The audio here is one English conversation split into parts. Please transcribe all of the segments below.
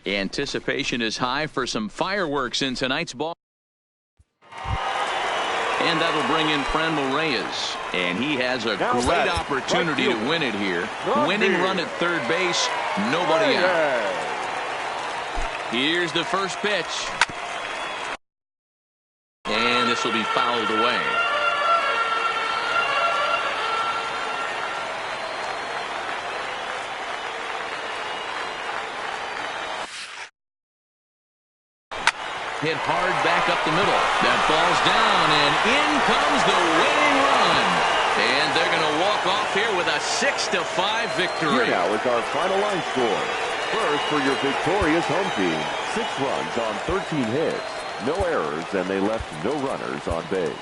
Anticipation is high for some fireworks in tonight's ball. And that'll bring in Franmil Reyes. And he has a great opportunity to win it here. Winning run at third base. Nobody out. Here's the first pitch. And this will be fouled away. Hit hard back up the middle. That ball's down, and in comes the winning run. And they're going to walk off here with a 6-5 victory. Here now is our final line score. First for your victorious home team. 6 runs on 13 hits. No errors, and they left no runners on base.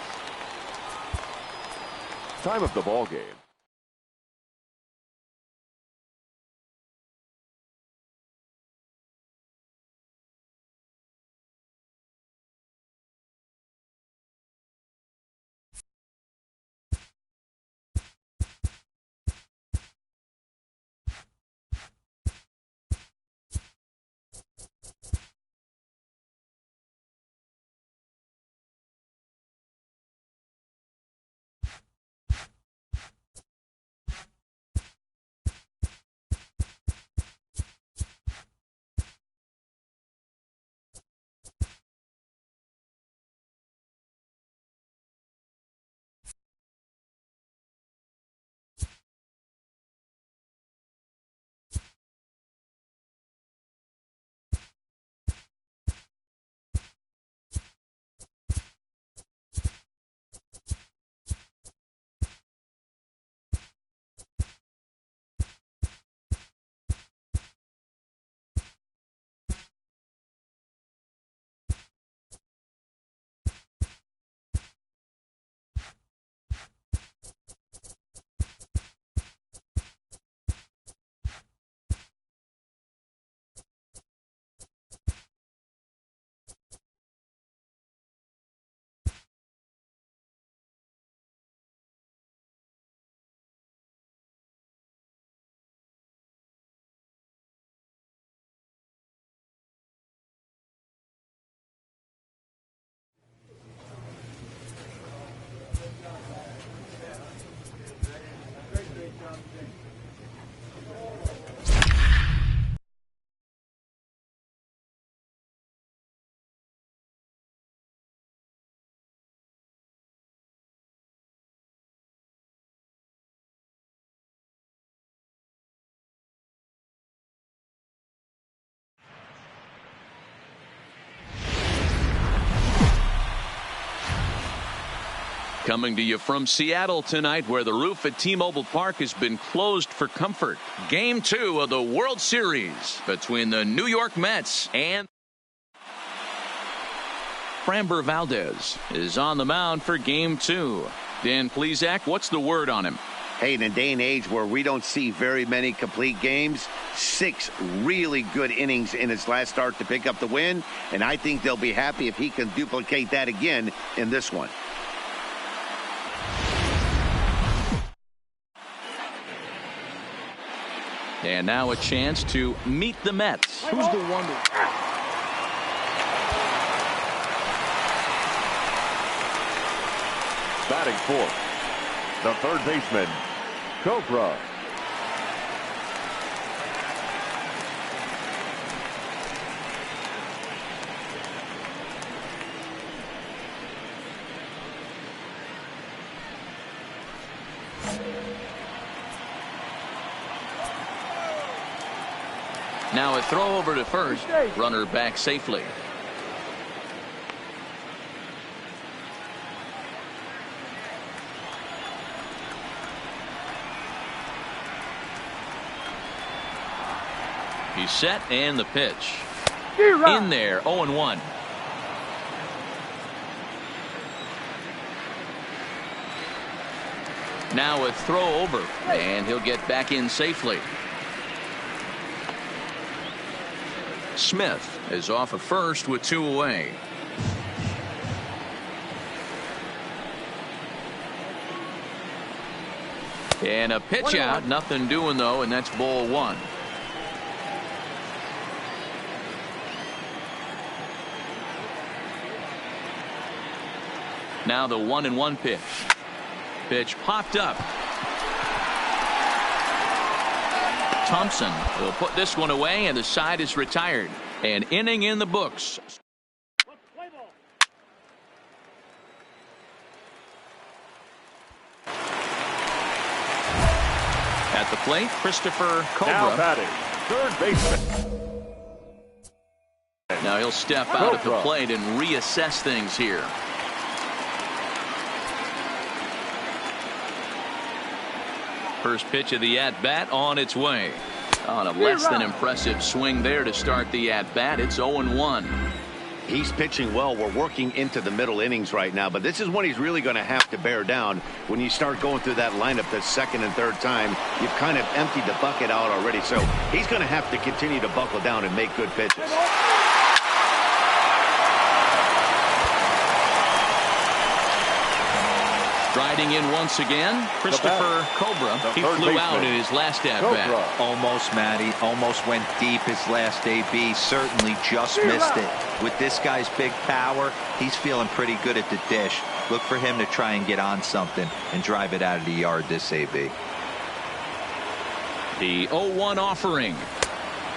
Time of the ball game. Coming to you from Seattle tonight, where the roof at T-Mobile Park has been closed for comfort. Game 2 of the World Series between the New York Mets and Framber Valdez is on the mound for Game 2. Dan Plesac, what's the word on him? Hey, in a day and age where we don't see very many complete games, 6 really good innings in his last start to pick up the win, and I think they'll be happy if he can duplicate that again in this one. And now a chance to meet the Mets. Who's the wonder? Batting fourth, the third baseman, Cobra. Now a throw over to first. Runner back safely. He's set, and the pitch. In there, 0-1. Now a throw over, and he'll get back in safely. Smith is off of first with 2 away. And a pitch out, nothing doing though, and that's ball 1. Now the 1-1 pitch. Pitch popped up. Thompson will put this one away, and the side is retired. An inning in the books. At the plate, Christopher Cobra. Now batting, third baseman. Now he'll step out at the plate and reassess things here. First pitch of the at-bat on its way. On a less than impressive swing there to start the at-bat. It's 0-1. He's pitching well. We're working into the middle innings right now, but this is when he's really going to have to bear down. When you start going through that lineup the second and third time, you've kind of emptied the bucket out already. So he's going to have to continue to buckle down and make good pitches. Striding in once again, Christopher Cobra. He flew out in his last at-bat. Almost, Matty. Almost went deep his last AB. Certainly just missed it. With this guy's big power, he's feeling pretty good at the dish. Look for him to try and get on something and drive it out of the yard this AB. The 0-1 offering.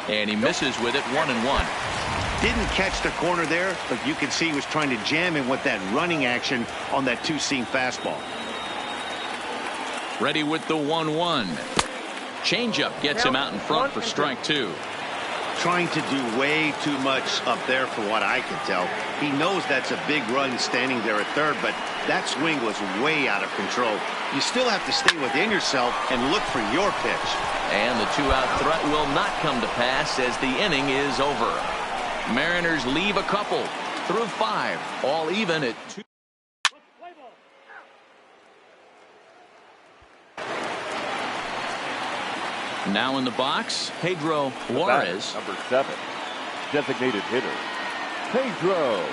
And he misses with it, 1-1. Didn't catch the corner there, but you can see he was trying to jam him with that running action on that two-seam fastball. Ready with the 1-1. Changeup gets him out in front for strike two. Trying to do way too much up there for what I can tell. He knows that's a big run standing there at third, but that swing was way out of control. You still have to stay within yourself and look for your pitch. And the two-out threat will not come to pass as the inning is over. Mariners leave a couple through 5, all even at 2. Now in the box, Pedro Juarez. Number 7, designated hitter, Pedro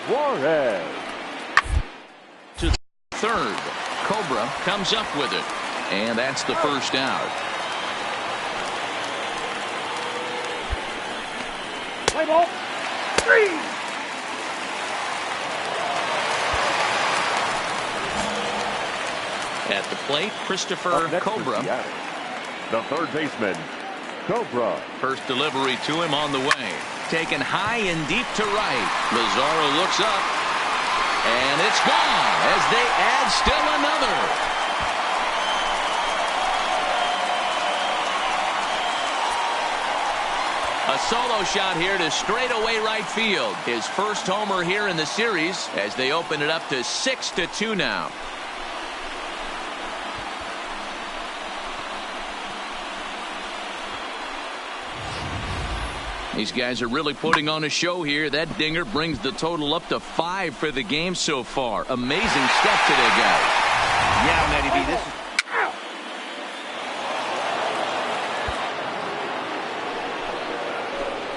Juarez. To third, Cobra comes up with it, and that's the first out. Play ball. 3. At the plate, Christopher Cobra. The third baseman, Cobra. First delivery to him on the way. Taken high and deep to right. Lazaro looks up. And it's gone as they add still another. A solo shot here to straightaway right field. His first homer here in the series as they open it up to 6-2 now. These guys are really putting on a show here. That dinger brings the total up to 5 for the game so far. Amazing stuff today, guys. Yeah, Matty B, this is...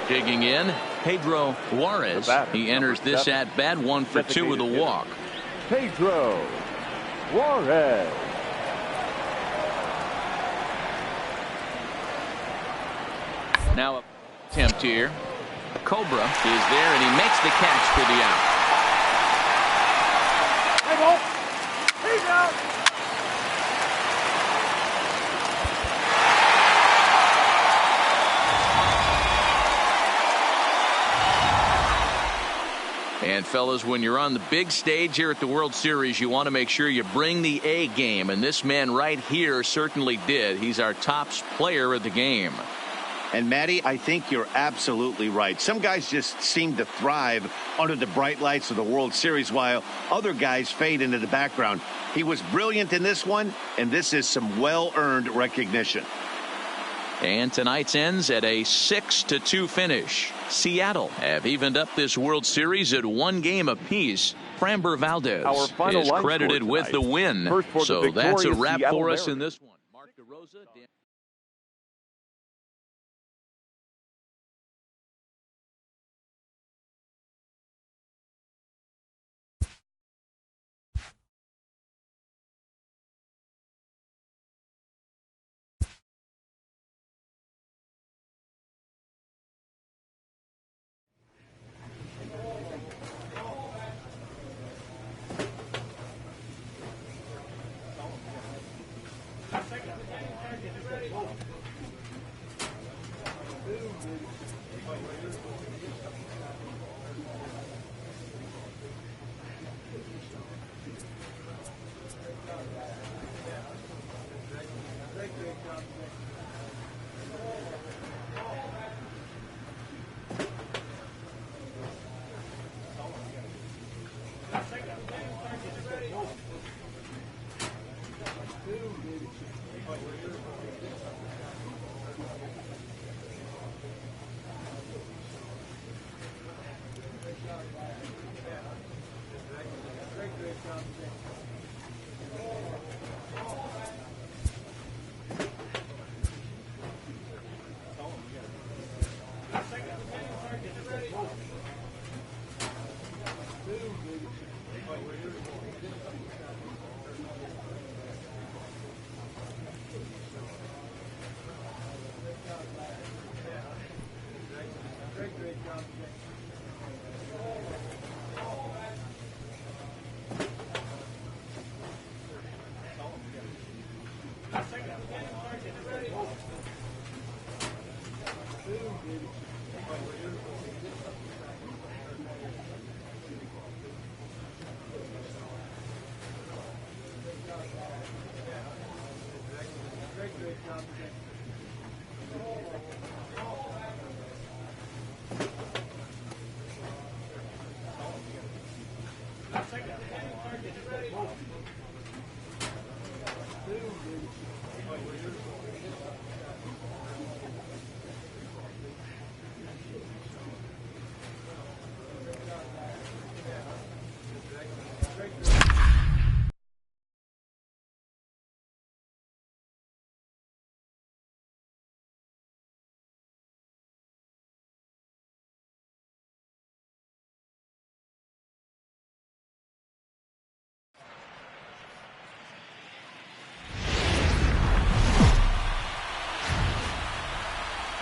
Digging in, Pedro Juarez. He enters this at-bat 1 for 2 with a walk. Pedro Juarez. Now attempt here. Cobra is there, and he makes the catch for the out. Play ball. He's out. And fellas, when you're on the big stage here at the World Series, you want to make sure you bring the A game, and this man right here certainly did. He's our top player of the game. And Matty, I think you're absolutely right. Some guys just seem to thrive under the bright lights of the World Series while other guys fade into the background. He was brilliant in this one, and this is some well-earned recognition. And tonight's ends at a 6-2 finish. Seattle have evened up this World Series at 1 game apiece. Framber Valdez is credited with the win. So that's a wrap for us in this one. Mark DeRosa.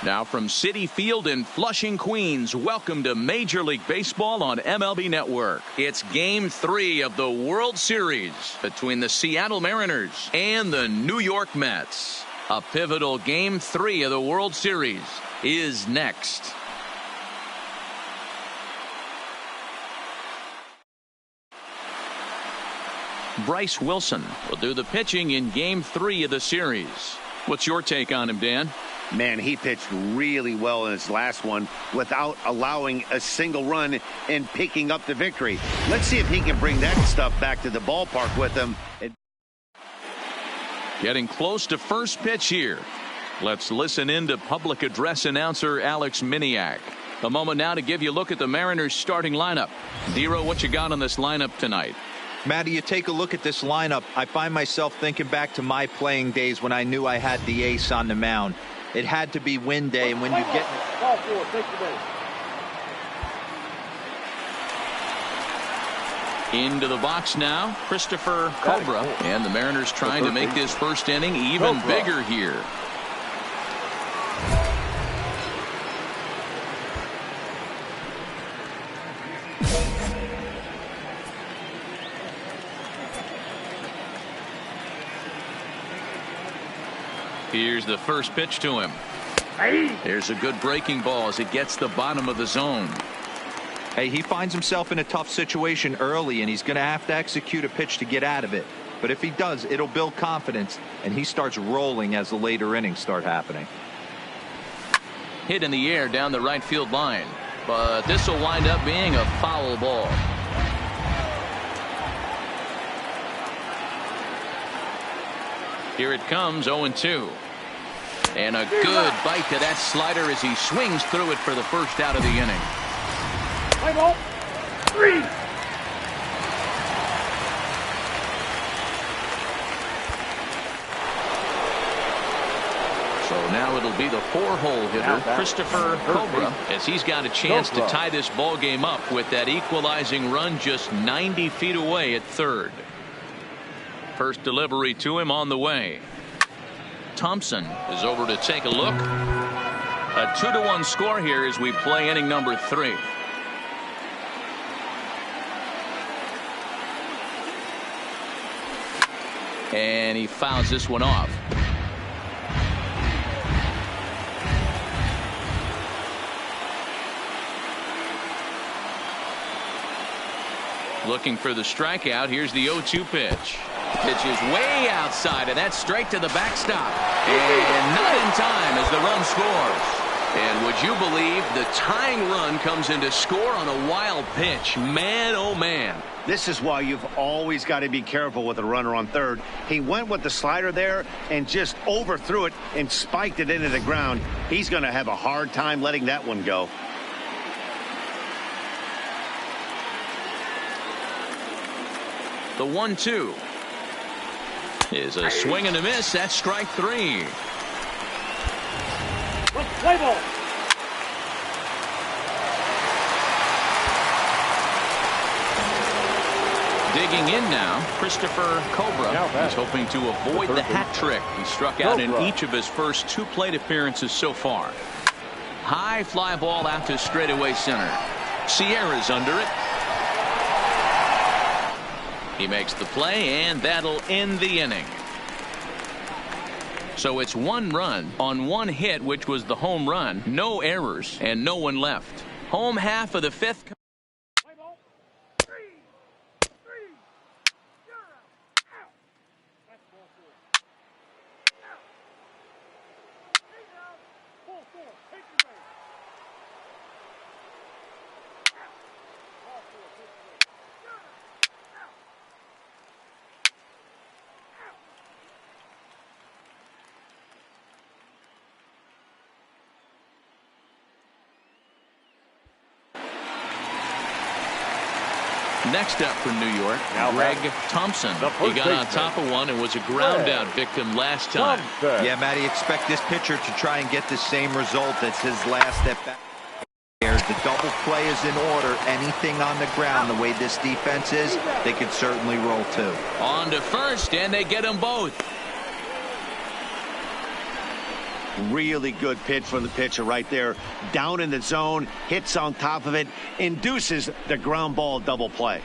Now from Citi Field in Flushing, Queens, welcome to Major League Baseball on MLB Network. It's Game 3 of the World Series between the Seattle Mariners and the New York Mets. A pivotal Game 3 of the World Series is next. Bryce Wilson will do the pitching in Game 3 of the series. What's your take on him, Dan? Man, he pitched really well in his last one without allowing a single run and picking up the victory. Let's see if he can bring that stuff back to the ballpark with him. Getting close to first pitch here. Let's listen in to public address announcer Alex Miniak. A moment now to give you a look at the Mariners starting lineup. Dero, what you got on this lineup tonight? Matty, you take a look at this lineup. I find myself thinking back to my playing days when I knew I had the ace on the mound. It had to be win day, and when you get Ball four, take the base. Into the box now, Christopher Cobra, and the Mariners trying to make this first inning even bigger here. Here's the first pitch to him. There's a good breaking ball as it gets the bottom of the zone. Hey, he finds himself in a tough situation early, and he's going to have to execute a pitch to get out of it. But if he does, it'll build confidence, and he starts rolling as the later innings start happening. Hit in the air down the right field line, but this will wind up being a foul ball. Here it comes, 0-2. And a good bite to that slider as he swings through it for the first out of the inning. Play ball. 3. So now it'll be the 4-hole hitter, Christopher Cobra, as he's got a chance to tie this ball game up with that equalizing run just 90 feet away at third. First delivery to him on the way. Thompson is over to take a look. A 2-1 score here as we play inning number 3. And he fouls this one off. Looking for the strikeout. Here's the 0-2 pitch. Pitch is way outside, and that's straight to the backstop. And not in time as the run scores. And would you believe the tying run comes in to score on a wild pitch? Man, oh man. This is why you've always got to be careful with a runner on third. He went with the slider there and just overthrew it and spiked it into the ground. He's going to have a hard time letting that one go. The 1-2 is a swing and a miss. That's strike 3. Play ball. Digging in now, Christopher Cobra. He's hoping to avoid the hat trick. He struck out in each of his first 2 plate appearances so far. High fly ball out to straightaway center. Sierra's under it. He makes the play, and that'll end the inning. So it's 1 run on 1 hit, which was the home run. No errors, and no one left. Home half of the 5th. Next up for New York, Greg Thompson. He got on top of one and was a ground out victim last time. Yeah, Matty, expect this pitcher to try and get the same result as his last at bat. The double play is in order. Anything on the ground, the way this defense is, they could certainly roll too. On to first, and they get them both. Really good pitch from the pitcher right there. Down in the zone, hits on top of it, induces the ground ball double play.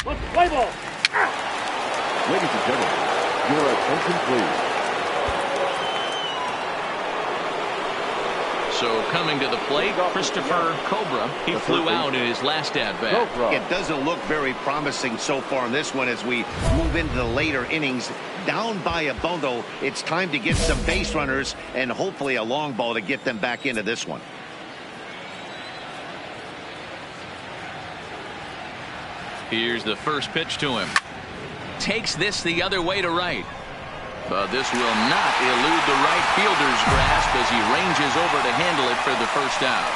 Let's play ball. Ladies and gentlemen, your attention please. So coming to the plate, Christopher Cobra. He flew out in his last at-bat. It doesn't look very promising so far in this one as we move into the later innings. Down by a bundle, it's time to get some base runners and hopefully a long ball to get them back into this one. Here's the first pitch to him. Takes this the other way to right. But this will not elude the right fielder's grasp as he ranges over to handle it for the first out.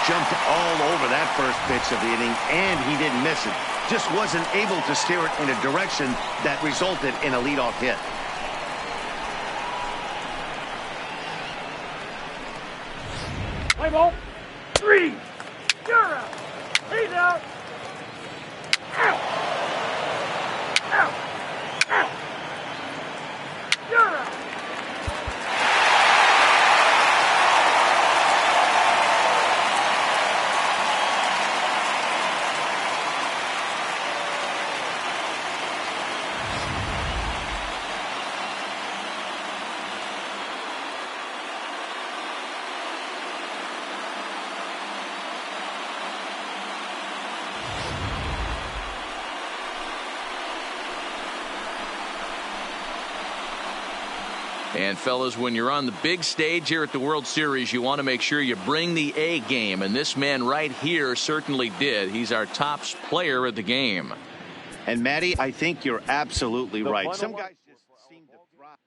Jumped all over that first pitch of the inning, and he didn't miss it. Just wasn't able to steer it in a direction that resulted in a leadoff hit. Play ball. 3. You're out. He's out. Out. Out. Out. You're out. And fellas, when you're on the big stage here at the World Series, you want to make sure you bring the A game, and this man right here certainly did. He's our top player of the game. And Matty, I think you're absolutely right. Some guys just seem to thrive.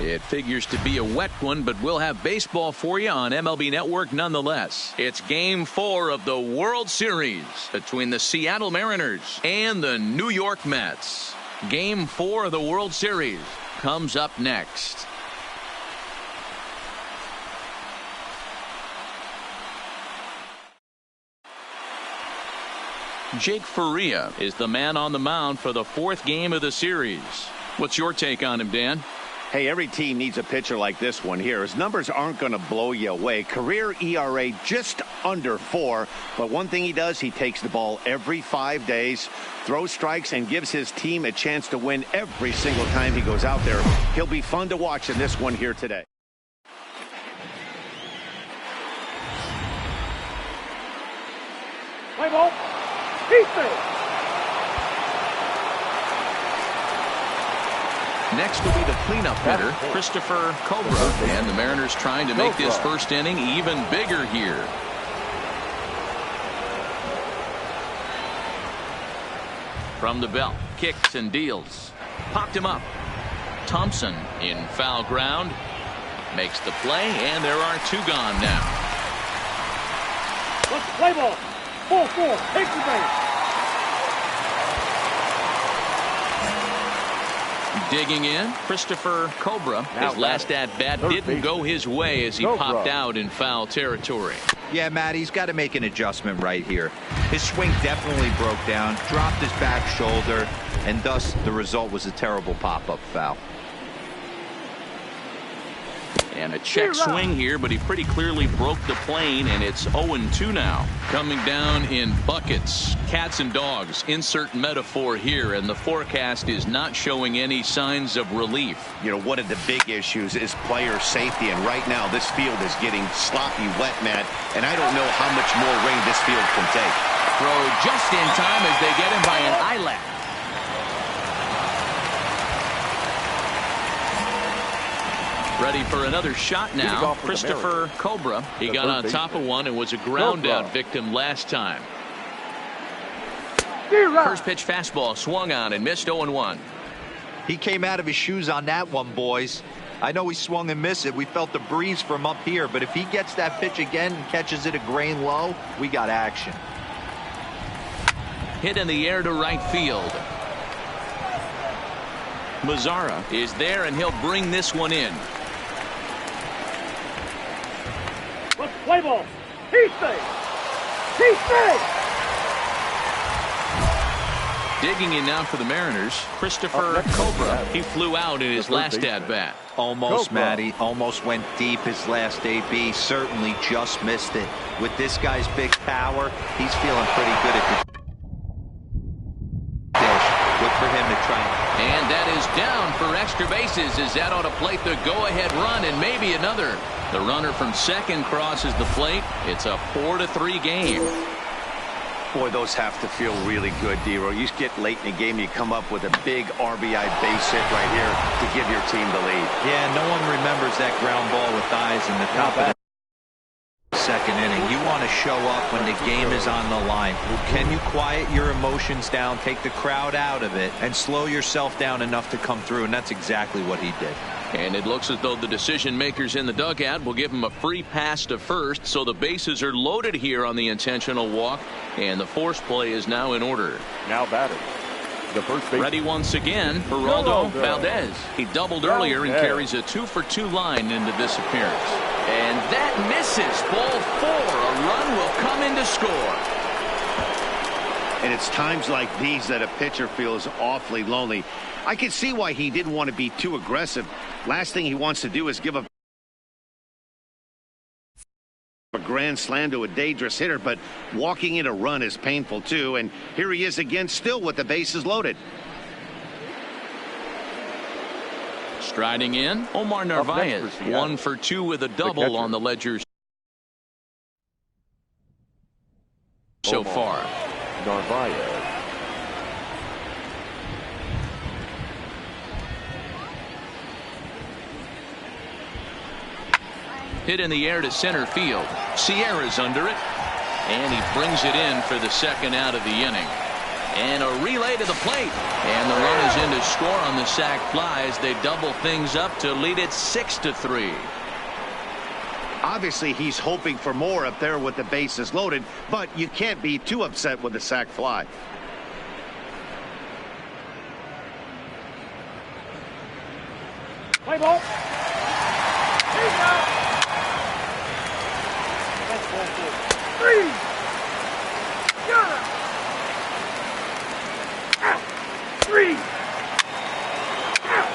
It figures to be a wet one, but we'll have baseball for you on MLB Network nonetheless. It's Game 4 of the World Series between the Seattle Mariners and the New York Mets. Game 4 of the World Series comes up next. Jake Faria is the man on the mound for the 4th game of the series. What's your take on him, Dan? Hey, every team needs a pitcher like this one here. His numbers aren't going to blow you away. Career ERA just under 4. But one thing he does, he takes the ball every 5 days, throws strikes, and gives his team a chance to win every single time he goes out there. He'll be fun to watch in this one here today. Play ball. Defense. Next will be the cleanup hitter, Christopher Cobra. And the Mariners trying to make this first inning even bigger here. From the belt, kicks and deals. Popped him up. Thompson in foul ground. Makes the play, and there are 2 gone now. Let's play ball. 4-4. Take the base. Digging in, Christopher Cobra. His last at-bat didn't go his way as he popped out in foul territory. Yeah, Matt, he's got to make an adjustment right here. His swing definitely broke down, dropped his back shoulder, and thus the result was a terrible pop-up foul. And a check swing here, but he pretty clearly broke the plane, and it's 0-2 now. Coming down in buckets, cats and dogs, insert metaphor here, and the forecast is not showing any signs of relief. You know, one of the big issues is player safety, and right now this field is getting sloppy wet, Matt, and I don't know how much more rain this field can take. Throw just in time as they get him by an eyelash. Ready for another shot now. Christopher Cobra. He got on top of one and was a ground out victim last time. First pitch fastball swung on and missed 0-1. He came out of his shoes on that one, boys. I know he swung and missed it. We felt the breeze from up here, but if he gets that pitch again and catches it a grain low, we got action. Hit in the air to right field. Mazzara is there, and he'll bring this one in. Let's play ball. He stays. He stays. Digging in now for the Mariners, Christopher Cobra. He flew out in his last at-bat. Almost, Matty. Almost went deep his last AB. Certainly just missed it. With this guy's big power, he's feeling pretty good at the dish. Look for him to try. And that is down for extra bases as that ought to plate the go-ahead run and maybe another. The runner from second crosses the plate. It's a 4-3 game. Boy, those have to feel really good, D-Row. You get late in the game, you come up with a big RBI base hit right here to give your team the lead. Yeah, no one remembers that ground ball with eyes in the top of the second inning. You want to show up when the game is on the line. Can you quiet your emotions down, take the crowd out of it, and slow yourself down enough to come through? And that's exactly what he did. And it looks as though the decision makers in the dugout will give him a free pass to first, so the bases are loaded here on the intentional walk, and the force play is now in order. Now batting. The first base. Ready once again, Geraldo Valdez. He doubled earlier and carries a 2-for-2 line into this appearance. And that misses. Ball 4. A run will come in to score. And it's times like these that a pitcher feels awfully lonely. I can see why he didn't want to be too aggressive. Last thing he wants to do is give a grand slam to a dangerous hitter, but walking in a run is painful too. And here he is again, still with the bases loaded. Striding in, Omar Narvaez. 1 for 2 with a double on the ledger so far. Narvaez. Hit in the air to center field. Sierra's under it, and he brings it in for the second out of the inning. And a relay to the plate. And the run is in to score on the sac fly as they double things up to lead it 6-3. Obviously, he's hoping for more up there with the bases loaded, but you can't be too upset with the sac fly. Play ball. Here you go. That's ball 4. 3. Got it. 3. Out.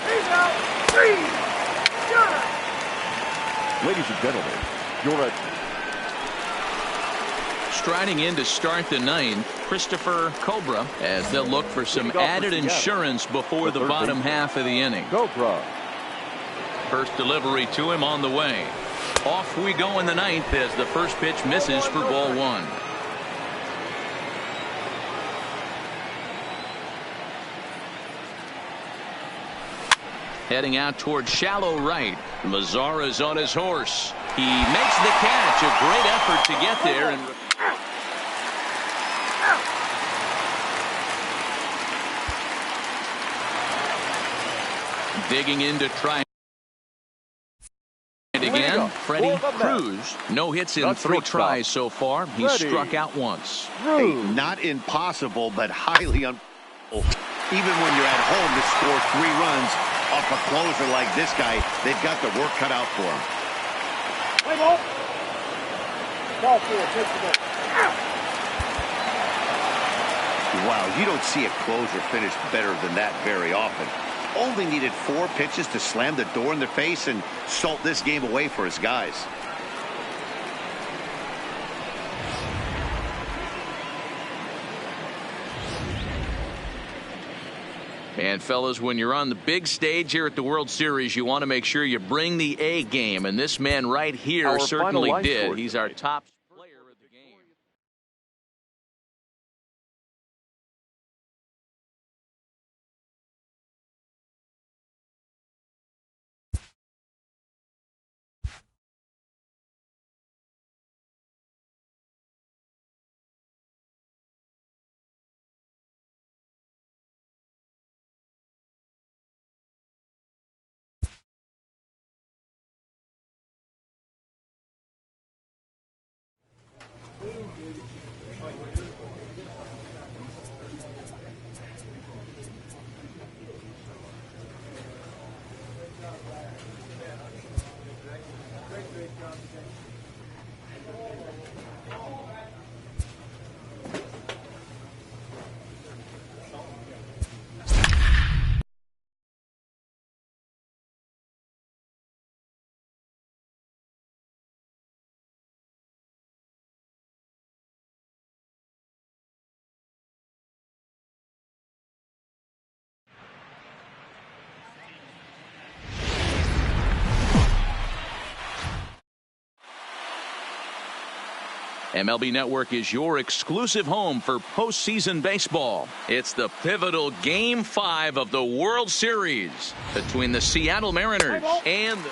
Here you go. 3. Got it. Ladies and gentlemen, you're Striding in to start the ninth, Christopher Cobra, as they'll look for some added insurance before the bottom half of the inning. Cobra. First delivery to him on the way. Off we go in the ninth as the first pitch misses for ball 1. Heading out toward shallow right. Mazara's on his horse. He makes the catch. A great effort to get there. And digging in to try it again. Freddie Cruz. No hits in 3 tries so far. He's struck out once. Hey, not impossible, but highly even when you're at home to score 3 runs off a closer like this guy, they've got the work cut out for him. Play ball. Ball 4. Take the ball. Wow, you don't see a closer finish better than that very often. Only needed 4 pitches to slam the door in their face and salt this game away for his guys. And fellas, when you're on the big stage here at the World Series, you want to make sure you bring the A game, and this man right here certainly did. He's our top player of the game. MLB Network is your exclusive home for postseason baseball. It's the pivotal Game 5 of the World Series between the Seattle Mariners and the...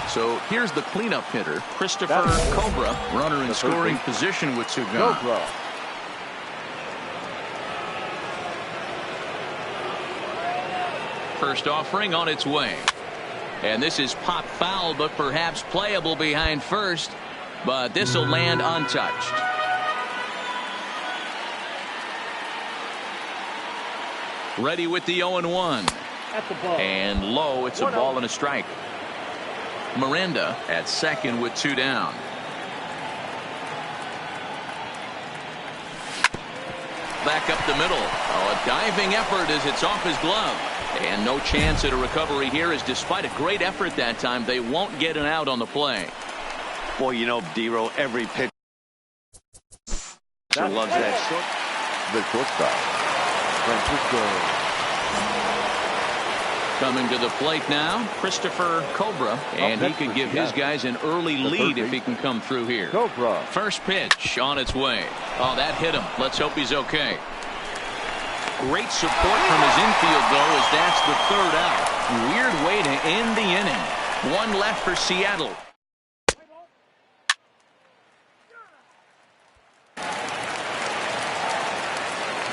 So here's the cleanup hitter, Christopher Cobra, runner in scoring position with 2 gone. First offering on its way. And this is pop foul, but perhaps playable behind first. But this will land untouched. Ready with the 0-1. And low, it's a ball and a strike. Miranda at second with 2 down. Back up the middle. Oh, a diving effort as it's off his glove. And no chance at a recovery here, as despite a great effort that time, they won't get an out on the play. Boy, you know, D-Row, every pitch loves that short. The shortstop, Francisco. Coming to the plate now, Christopher Cobra, and he could give his guys an early lead if he can come through here. Cobra. First pitch on its way. Oh, that hit him. Let's hope he's okay. Great support from his infield, though, as that's the 3rd out. Weird way to end the inning. 1 left for Seattle.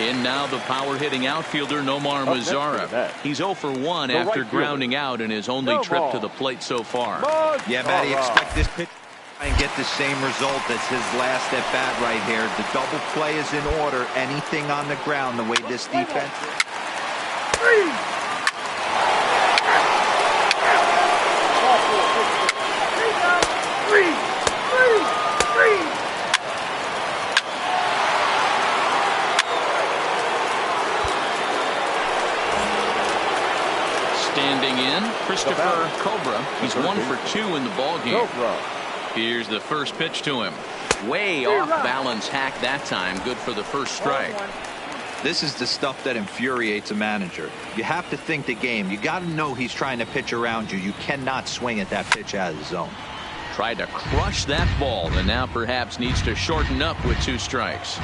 In now the power-hitting outfielder Nomar Mazara. He's 0 for 1 after grounding out in his only trip to the plate so far. Yeah, Matty, expect this pitch and get the same result as his last at bat right here. The double play is in order. Anything on the ground, the way this defense is. Standing in, Christopher Cobra. He's 1 for 2 in the ballgame. Here's the first pitch to him. Way off balance hack that time. Good for the first strike. This is the stuff that infuriates a manager. You have to think the game. You got to know he's trying to pitch around you. You cannot swing at that pitch out of the zone. Tried to crush that ball and now perhaps needs to shorten up with 2 strikes.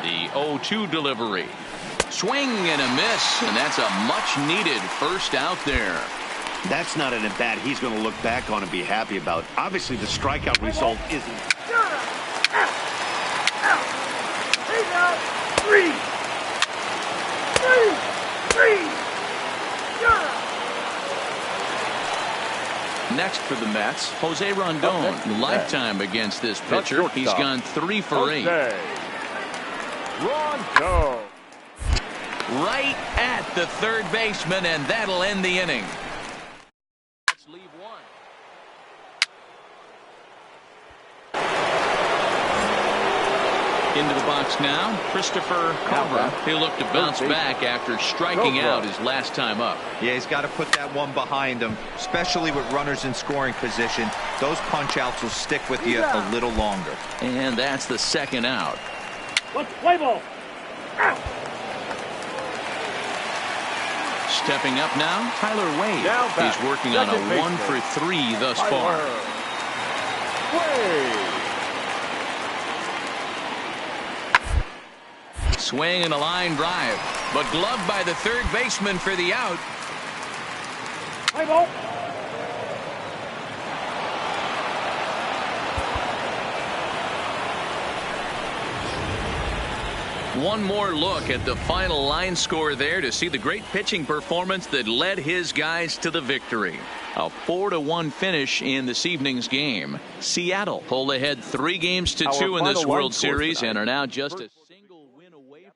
The 0-2 delivery. Swing and a miss, and that's a much-needed first out there. That's not an at-bat he's going to look back on and be happy about. Obviously, the strikeout result isn't. Next for the Mets, Jose Rondon. Lifetime against this pitcher. He's gone 3 for 8. Rondon. Right at the third baseman, and that'll end the inning. Let's leave 1. Into the box now, Christopher Cobra. He'll look to bounce back after striking out his last time up. Yeah, he's got to put that one behind him, especially with runners in scoring position. Those punch-outs will stick with you a little longer. And that's the second out. Let's play ball. Out. Stepping up now, Tyler Wade. He's working on a 1 for 3 thus far. Swing and a line drive, but gloved by the third baseman for the out. Play ball. One more look at the final line score there to see the great pitching performance that led his guys to the victory. A 4-1 finish in this evening's game. Seattle pulled ahead 3-2 in this World Series and are now just a single win away.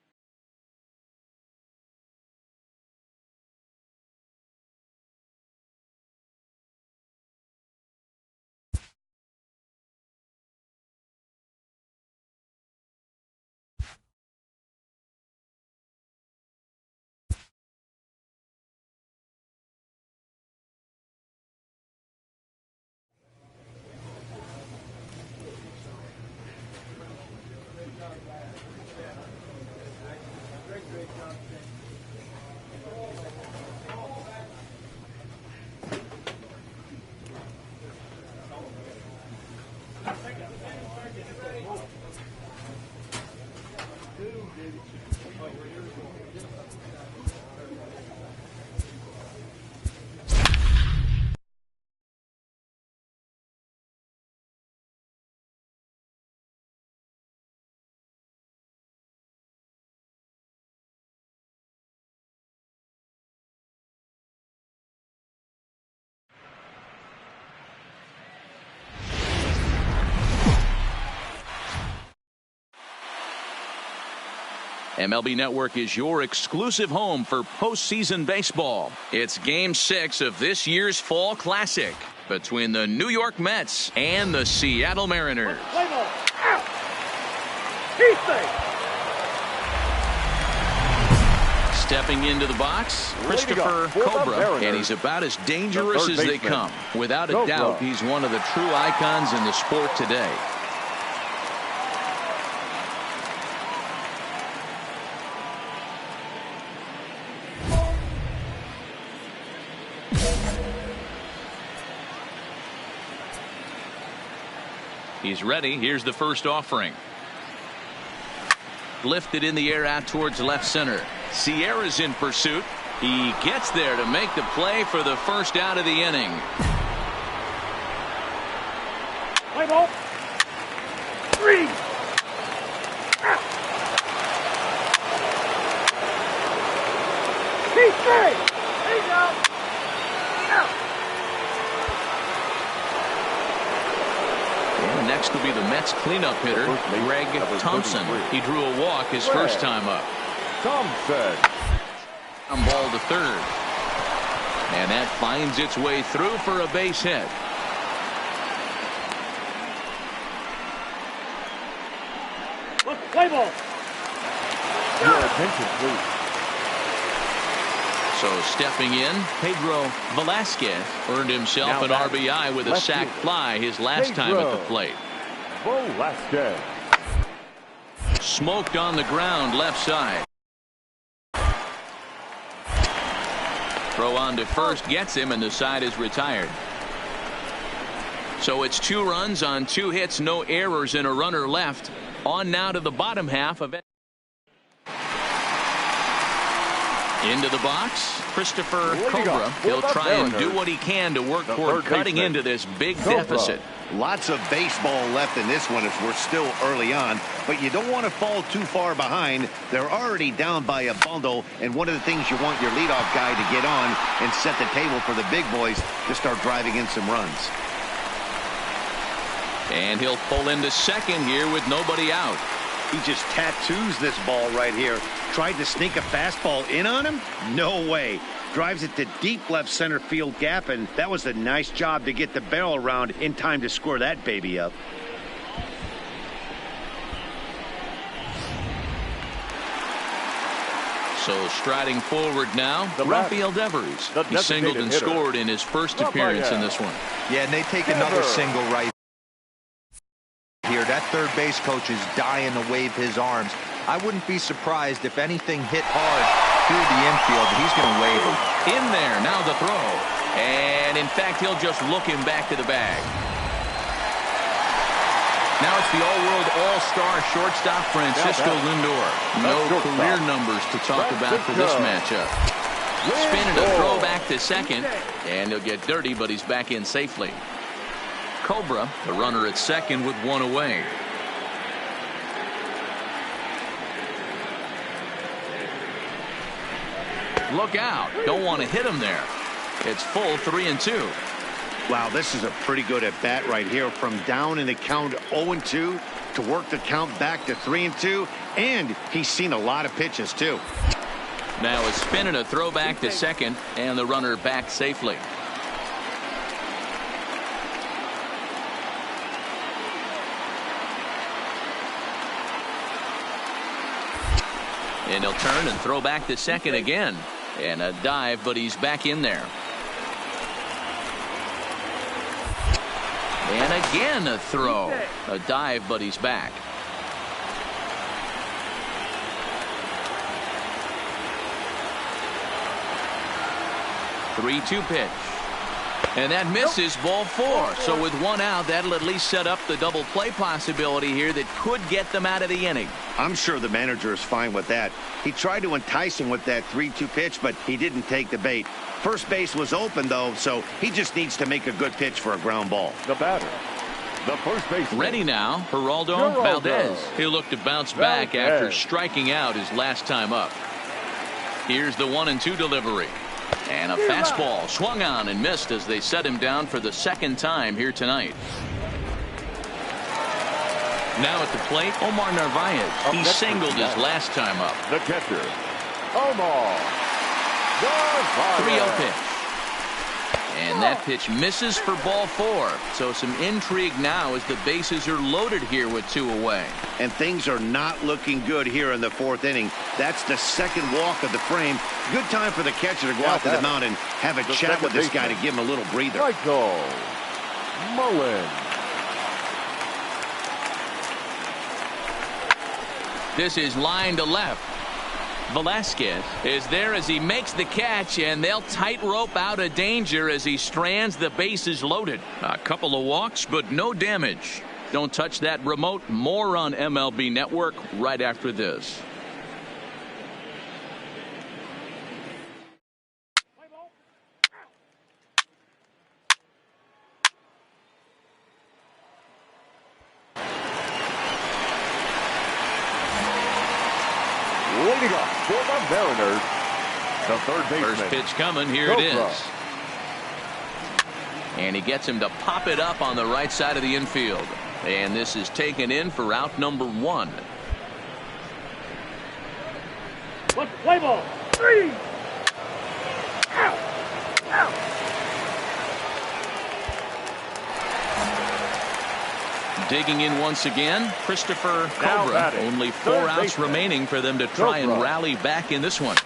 MLB Network is your exclusive home for postseason baseball. It's Game 6 of this year's Fall Classic between the New York Mets and the Seattle Mariners. Play ball. Out. He's safe. Stepping into the box, Christopher Cobra, and he's about as dangerous as they come. Without a doubt, he's one of the true icons in the sport today. He's ready. Here's the first offering. Lifted in the air out towards left center. Sierra's in pursuit. He gets there to make the play for the first out of the inning. Play ball. 3. He's out. And next will be the Mets cleanup hitter, Greg Thompson. He drew a walk his first time up. Thompson. Ball to third. And that finds its way through for a base hit. Let's play ball. Your attention, please. So stepping in, Pedro Velasquez earned himself an RBI with a sac fly his last time at the plate. Velasquez. Smoked on the ground left side. Throw on to first gets him, and the side is retired. So it's 2 runs on 2 hits, no errors, and a runner left. On now to the bottom half of it. Into the box, Christopher Cobra. He'll try and do what he can to work toward cutting into this big deficit. Lots of baseball left in this one as we're still early on, but you don't want to fall too far behind. They're already down by a bundle, and one of the things you want your leadoff guy to get on and set the table for the big boys to start driving in some runs. And he'll pull into second here with nobody out. He just tattoos this ball right here. Tried to sneak a fastball in on him? No way. Drives it to deep left center field gap, and that was a nice job to get the barrel around in time to score that baby up. So striding forward now, Rafael Devers. He singled and scored in his first appearance in this one. Yeah, and they take another single right here. That third base coach is dying to wave his arms. I wouldn't be surprised if anything hit hard through the infield. He's going to wave him. In there, now the throw. And in fact, he'll just look him back to the bag. Now it's the all-world all-star shortstop Francisco Lindor. No career numbers to talk about for this matchup. Spinning a throw back to second, and he'll get dirty, but he's back in safely. Cobra, the runner at second with 1 away. Look out. Don't want to hit him there. It's full 3-2. Wow, this is a pretty good at bat right here. From down in the count 0-2 to work the count back to 3-2. And he's seen a lot of pitches, too. Now a spin and a throw back to second, and the runner back safely. And he'll turn and throw back to second again. And a dive, but he's back in there. And again a throw. A dive, but he's back. Three-two pitch. And that misses, ball 4. So with 1 out, that'll at least set up the double play possibility here that could get them out of the inning. I'm sure the manager is fine with that. He tried to entice him with that 3-2 pitch, but he didn't take the bait. First base was open, though, so he just needs to make a good pitch for a ground ball. The batter, the first baseman. Ready now, Geraldo Valdez. He'll look to bounce back after striking out his last time up. Here's the 1-2 delivery. And a fastball swung on and missed as they set him down for the second time here tonight. Now at the plate, Omar Narvaez. He singled his last time up. The catcher, Omar Narvaez. 3-0 pitch. And that pitch misses for ball 4. So some intrigue now as the bases are loaded here with 2 away. And things are not looking good here in the 4th inning. That's the second walk of the frame. Good time for the catcher to go out to the mound and have a chat with this guy to give him a little breather. Michael Mullen. This is line to left. Velasquez is there as he makes the catch, and they'll tightrope out of danger as he strands the bases loaded. A couple of walks, but no damage. Don't touch that remote. More on MLB Network right after this. Leading off for the Mariners, The third baseman. First pitch coming. Here it is. And he gets him to pop it up on the right side of the infield. And this is taken in for out number 1. Let's play ball. 3. Out. Out. Digging in once again, Christopher Cobra. Only 4 outs remaining for them to try and rally back in this one.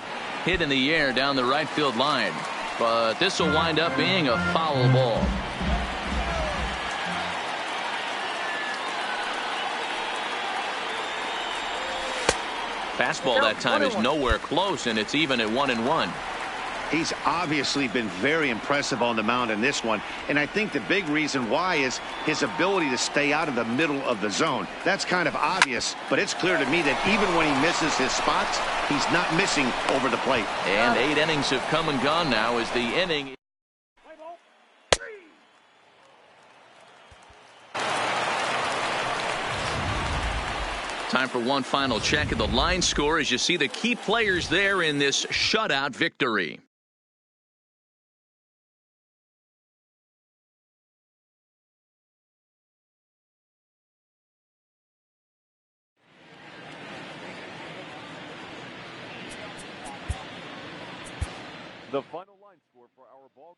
Hit in the air down the right field line. But this will wind up being a foul ball. Fastball that time is nowhere close, and it's even at 1-1. He's obviously been very impressive on the mound in this one, and I think the big reason why is his ability to stay out of the middle of the zone. That's kind of obvious, but it's clear to me that even when he misses his spots, he's not missing over the plate. And 8 innings have come and gone now as the inning. Play ball. 3. Time for one final check of the line score as you see the key players there in this shutout victory. The final line score for our ball.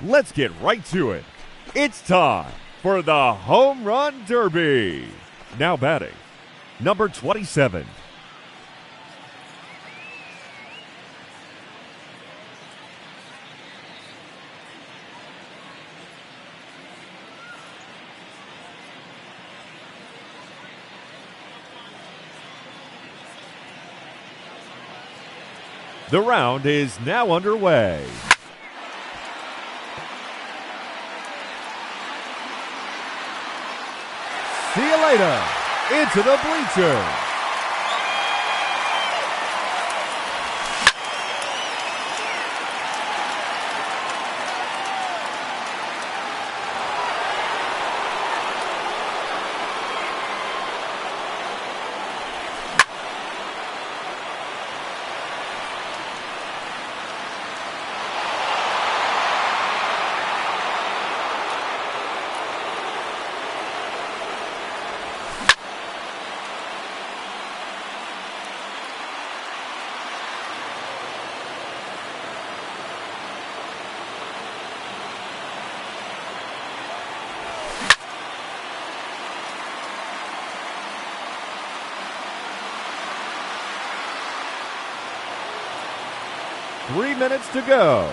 let's get right to it. It's time for the Home Run Derby. Now batting, number 27. The round is now underway. See you later. Into the bleachers. Three minutes to go.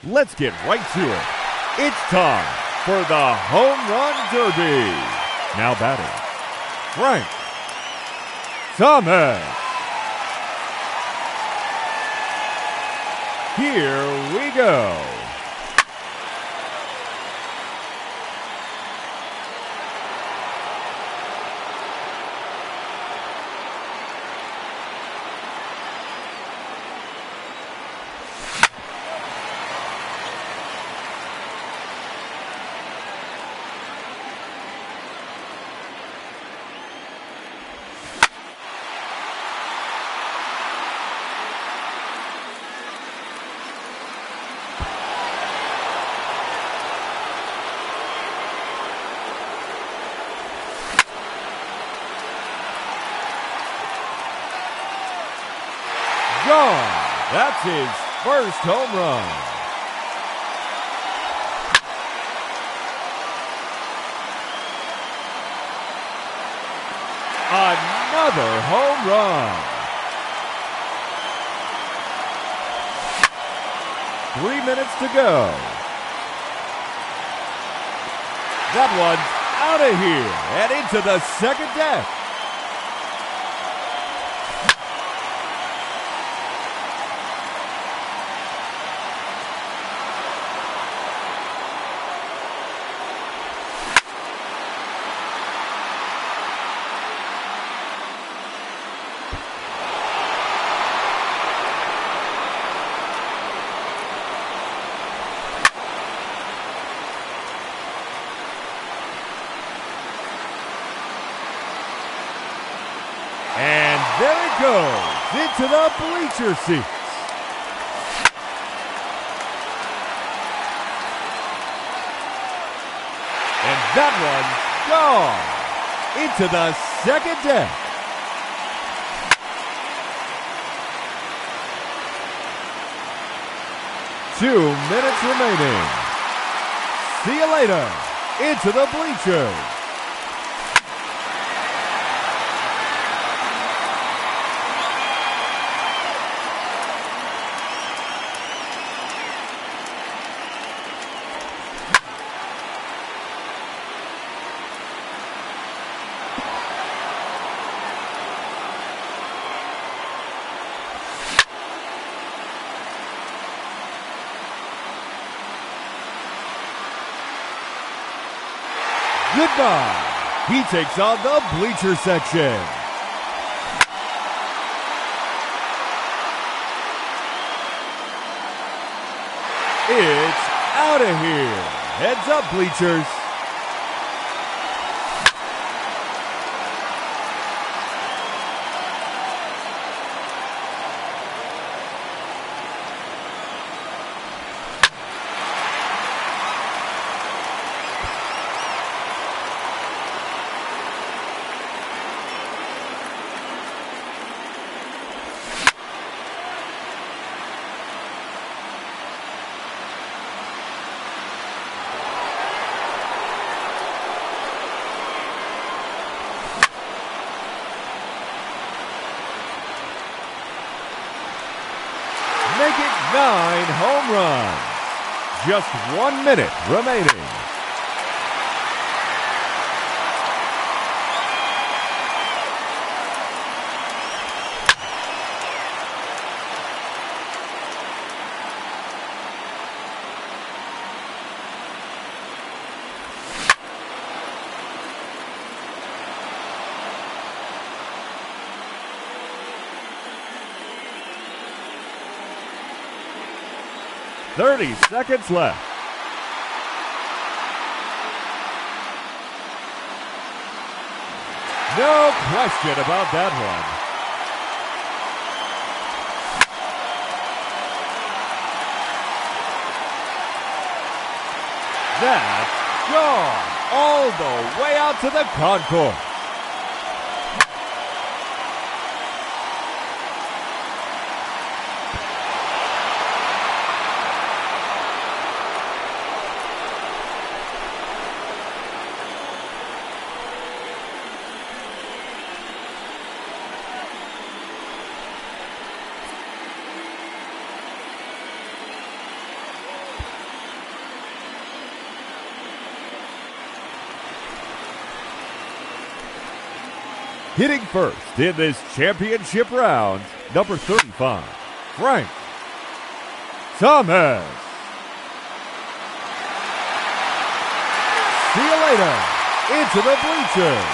let's get right to it. It's time for the Home Run Derby. Now batting, Frank Thomas. Here we go. Gone. That's his first home run. Another home run. 3 minutes to go. That one's out of here and into the second deck. And there it goes into the bleacher seats. And that one's gone into the second deck. Two minutes remaining. See you later. Into the bleachers. Goodbye. He takes on the bleacher section. It's out of here. Heads up, bleachers. Make it 9 home runs. Just 1 minute remaining. Thirty seconds left. No question about that one. That's gone all the way out to the concourse. Hitting first in this championship round, number 35, Frank Thomas. See you later. Into the bleachers.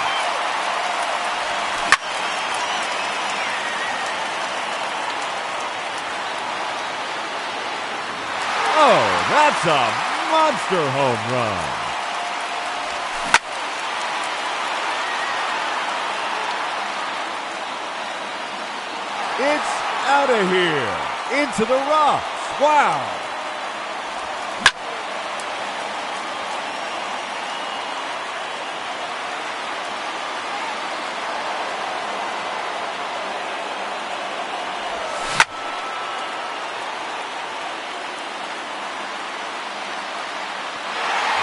Oh, that's a monster home run. It's out of here. Into the rocks. Wow.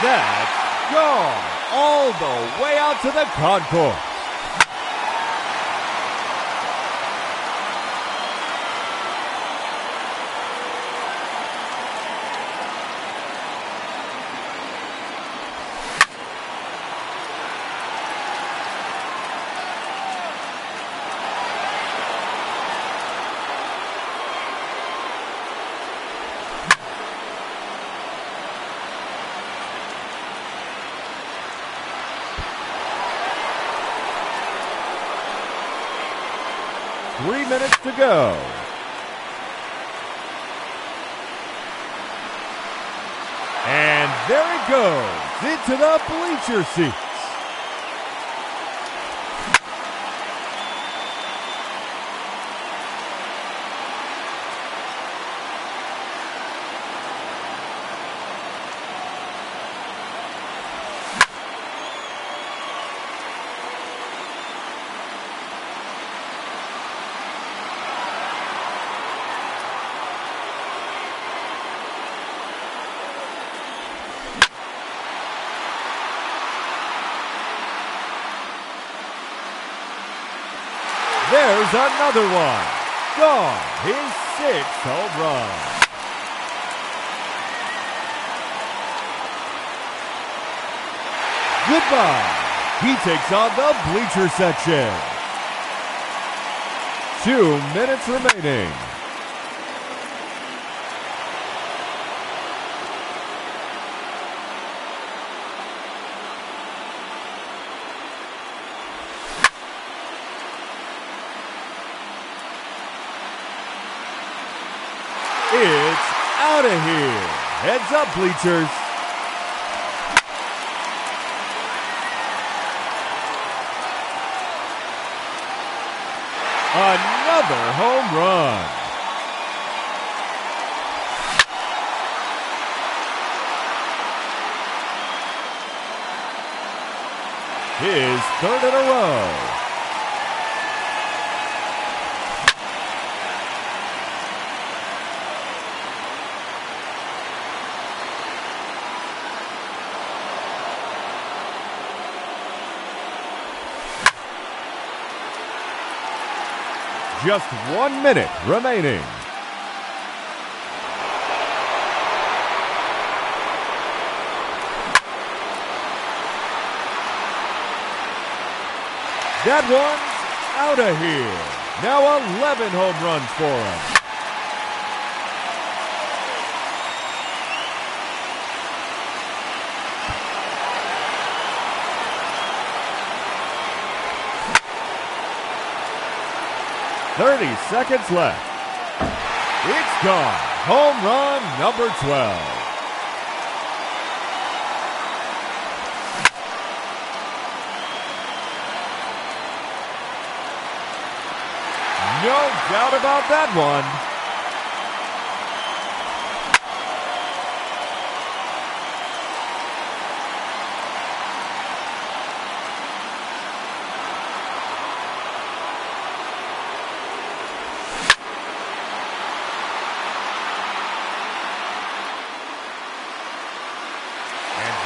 That's gone all the way out to the concourse. Three minutes to go. And there it goes into the bleacher seats. There's another one. Gone. His sixth home run. Goodbye. He takes on the bleacher section. 2 minutes remaining. It's out of here. Heads up, bleachers. Another home run. His third in a row. Just 1 minute remaining. That one's out of here. Now 11 home runs for him. .30 seconds left. It's gone. Home run number 12. No doubt about that one.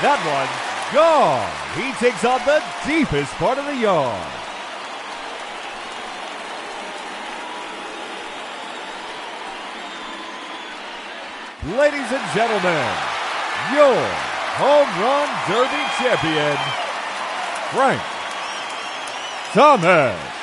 That one's gone. He takes on the deepest part of the yard. Ladies and gentlemen, your Home Run Derby champion, Frank Thomas.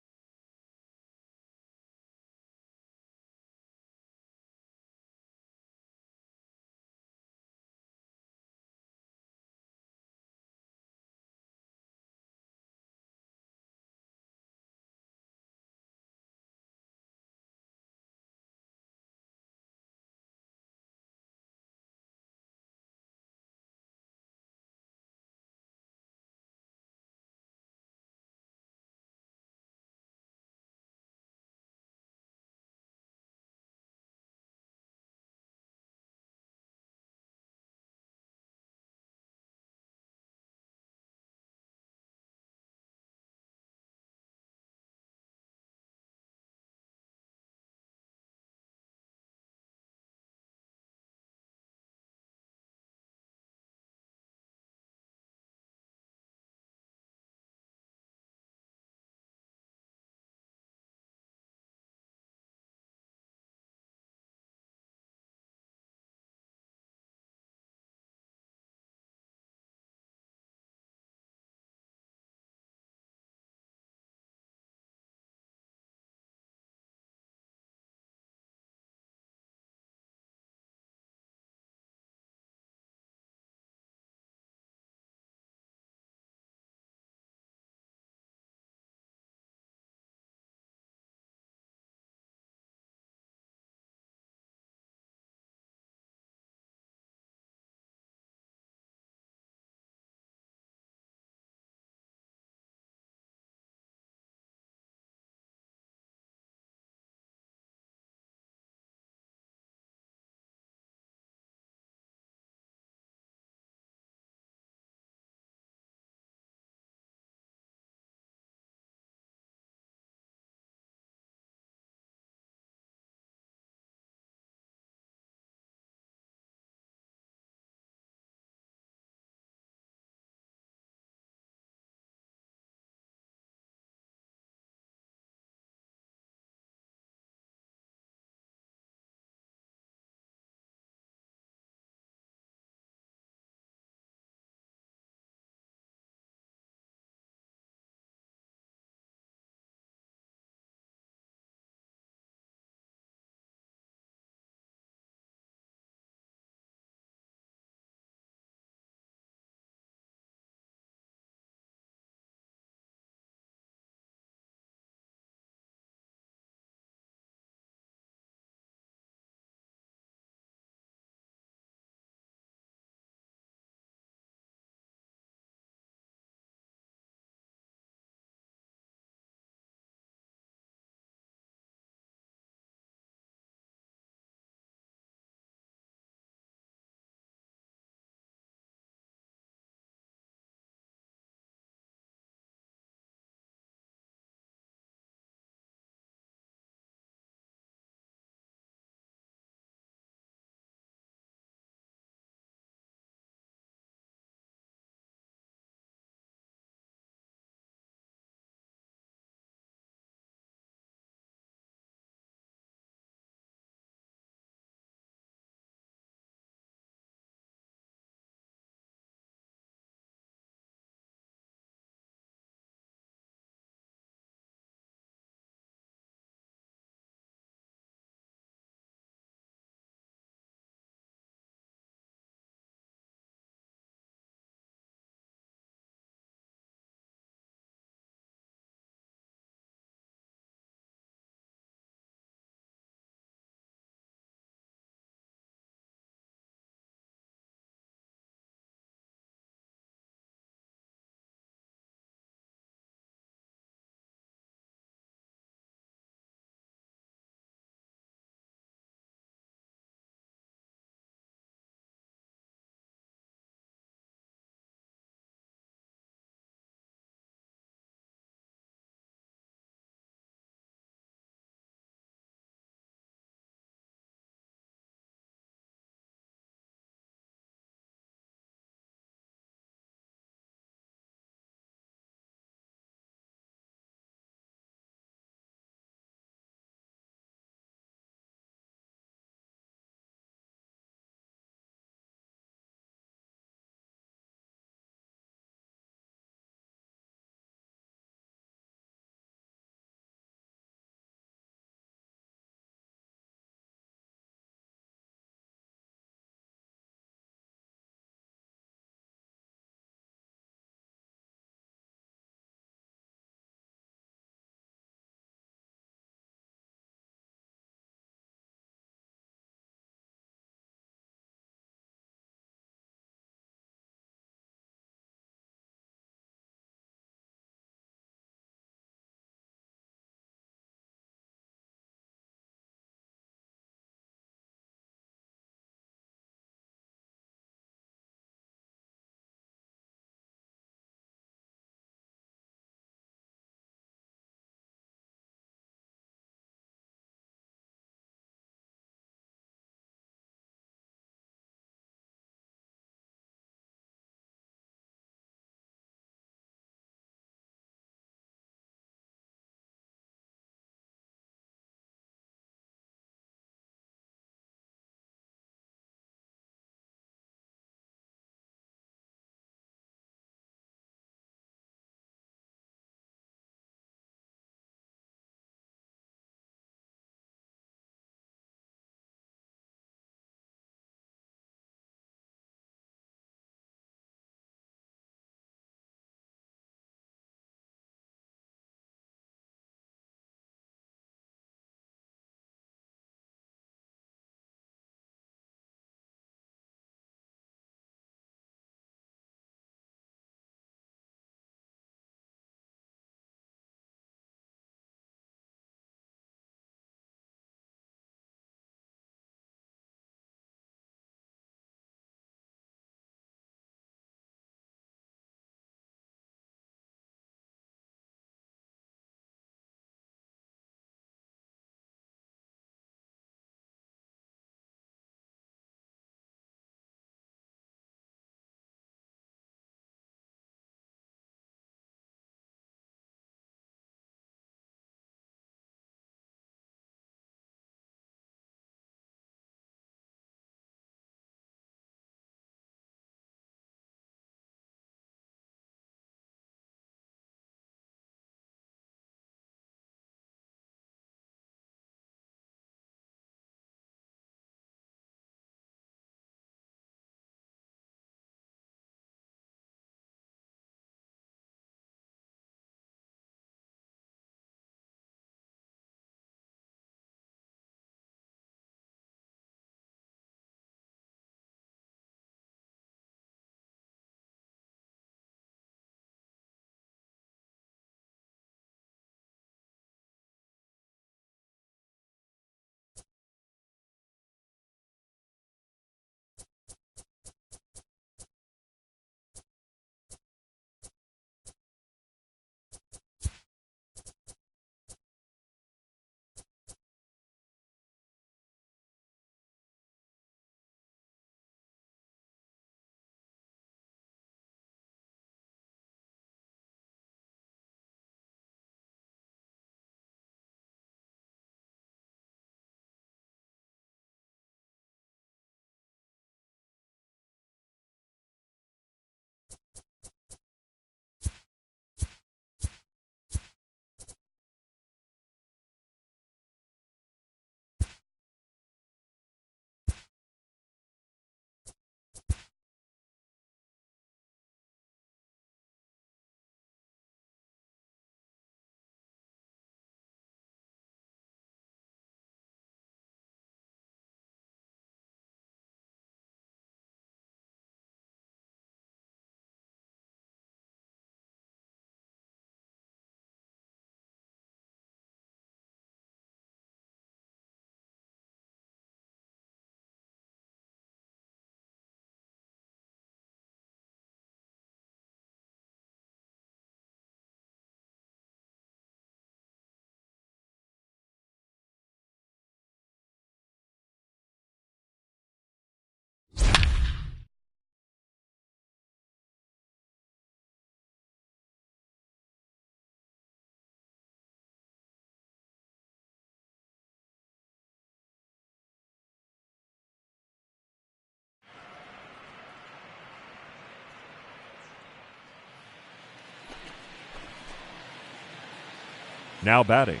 Now batting,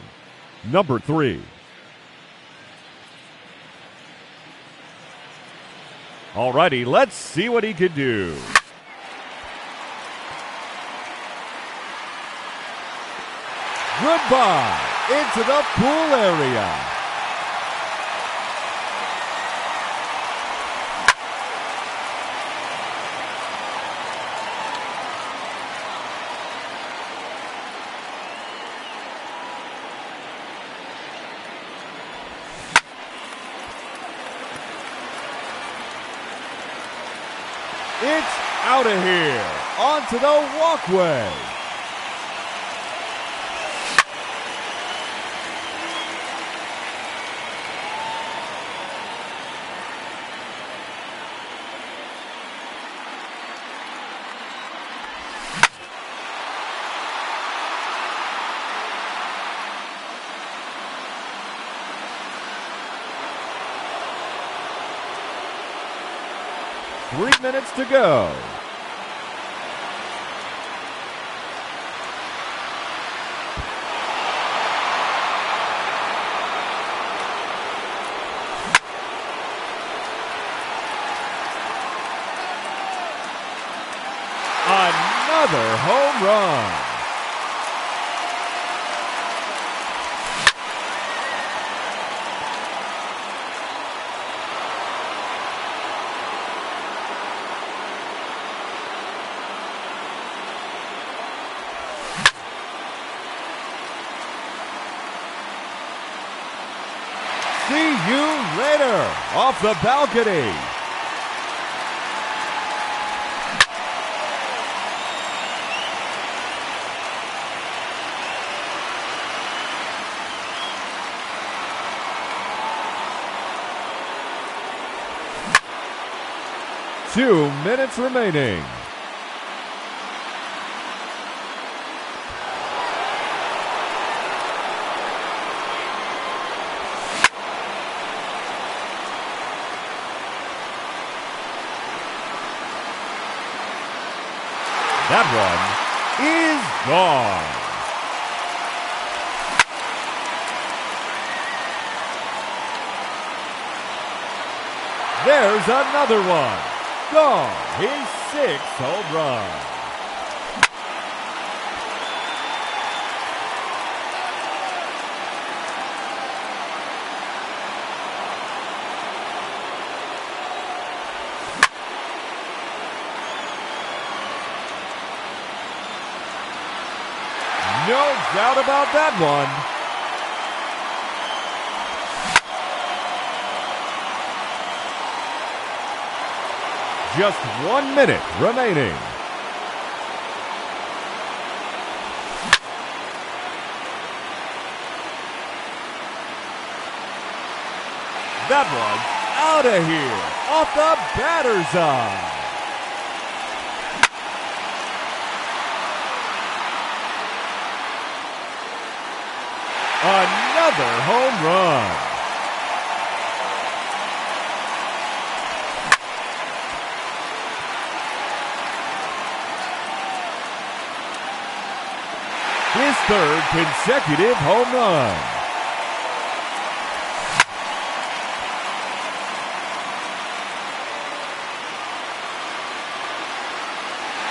number 3. Alrighty, let's see what he can do. Goodbye into the pool area. It's out of here, onto the walkway. Three minutes to go. Another home run. See you later off the balcony. Two minutes remaining. That one is gone. There's another one. Gone. His 6th home run. No doubt about that one. Just 1 minute remaining. That one's out of here, off the batter's eye. Another home run. His 3rd consecutive home run.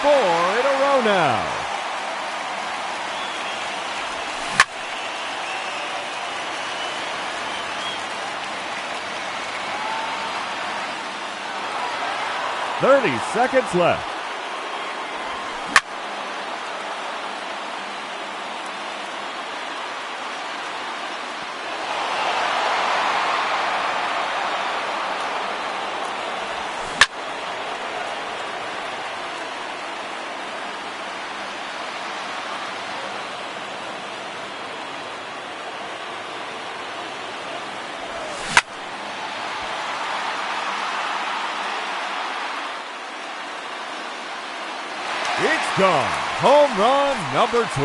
Four in a row now. Thirty seconds left. It's gone. Home run number 12.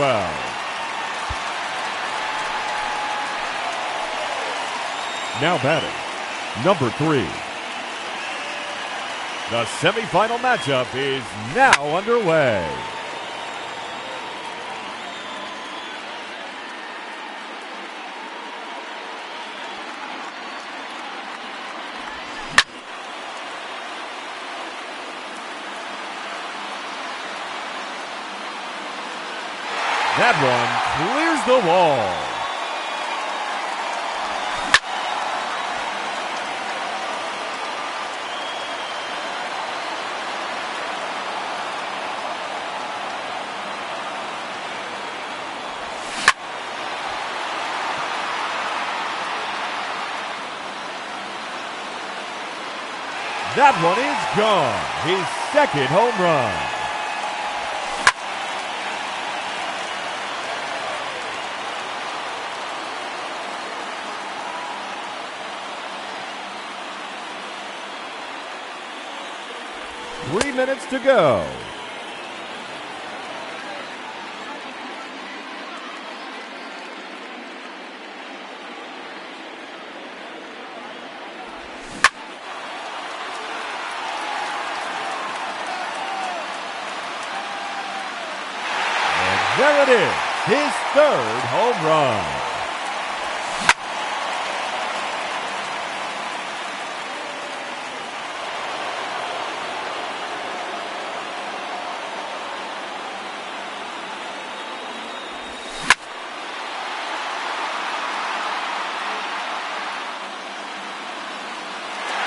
Now batting, number 3. The semifinal matchup is now underway. That one clears the wall. That one is gone. His second home run. Minutes to go. And there it is, his third home run.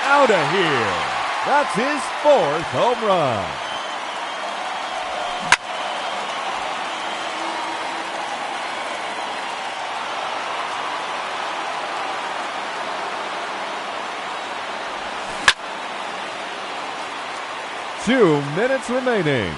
Out of here. That's his fourth home run. Two minutes remaining.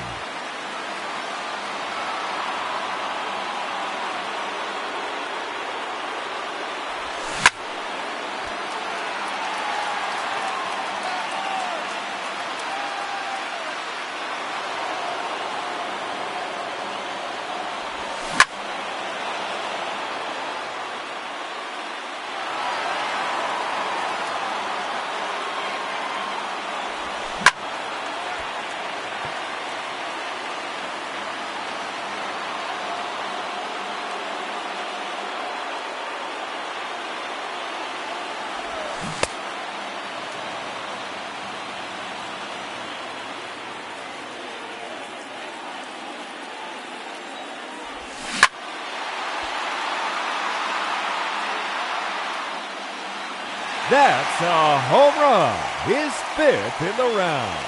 That's a home run, his fifth in the round.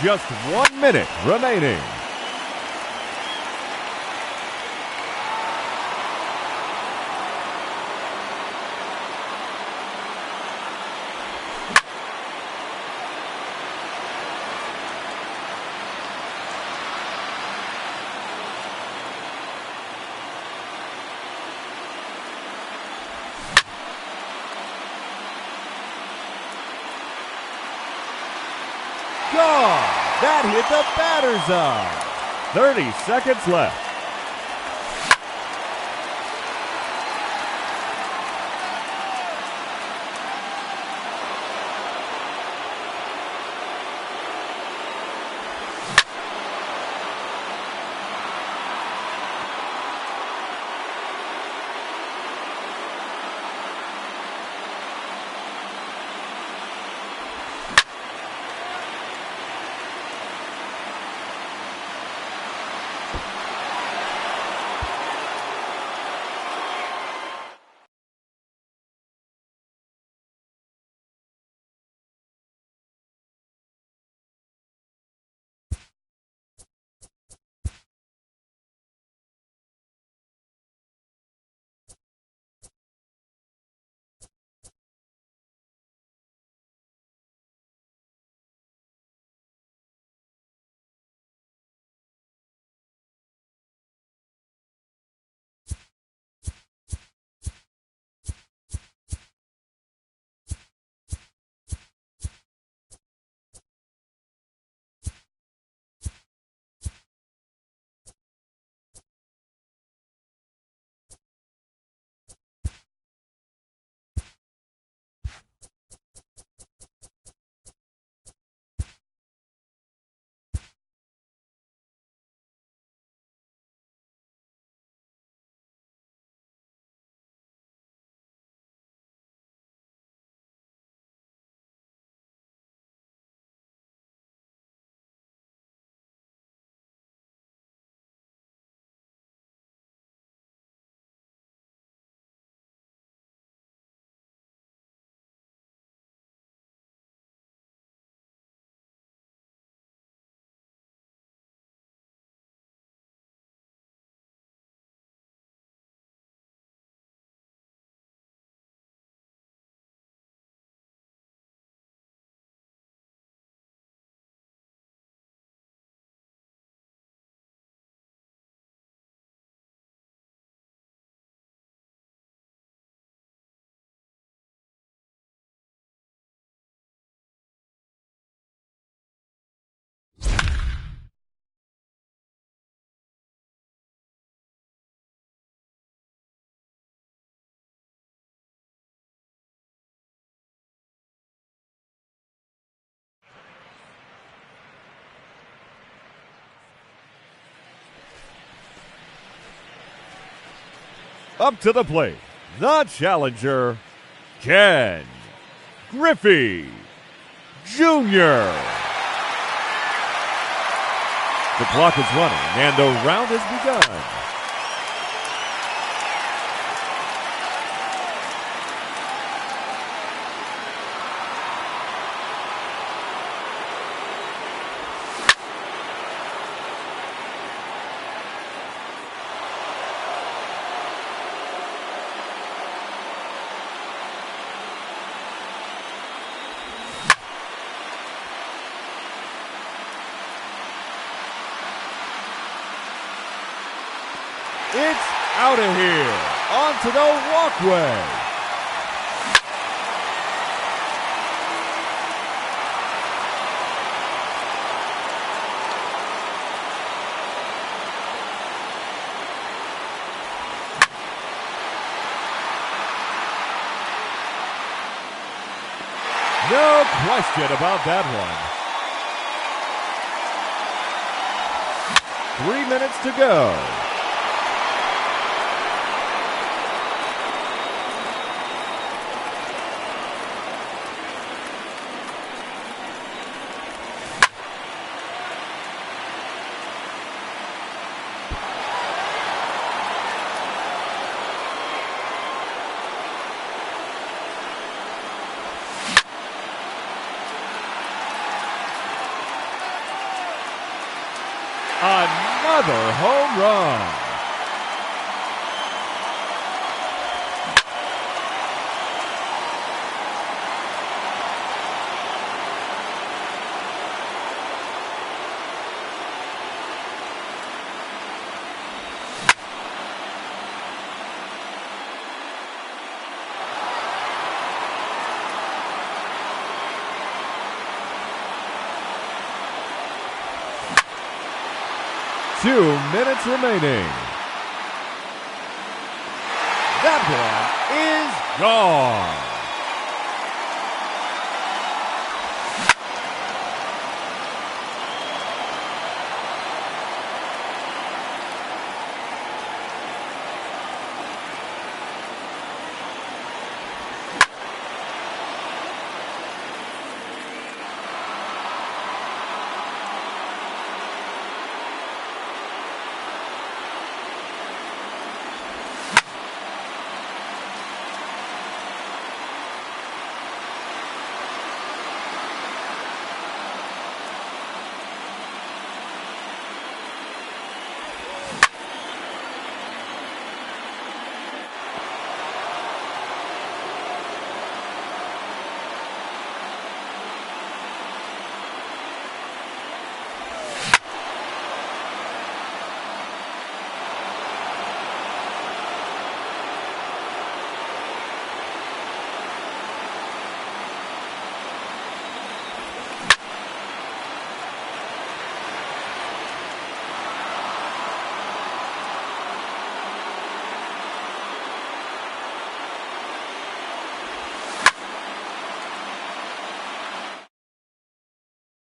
Just 1 minute remaining. Gone! That hit the batter's eye. 30 seconds left. Up to the plate, the challenger, Ken Griffey Jr. The clock is running and the round has begun. It's out of here, onto the walkway. No question about that one. 3 minutes to go. Another home run. Two minutes remaining. That one is gone.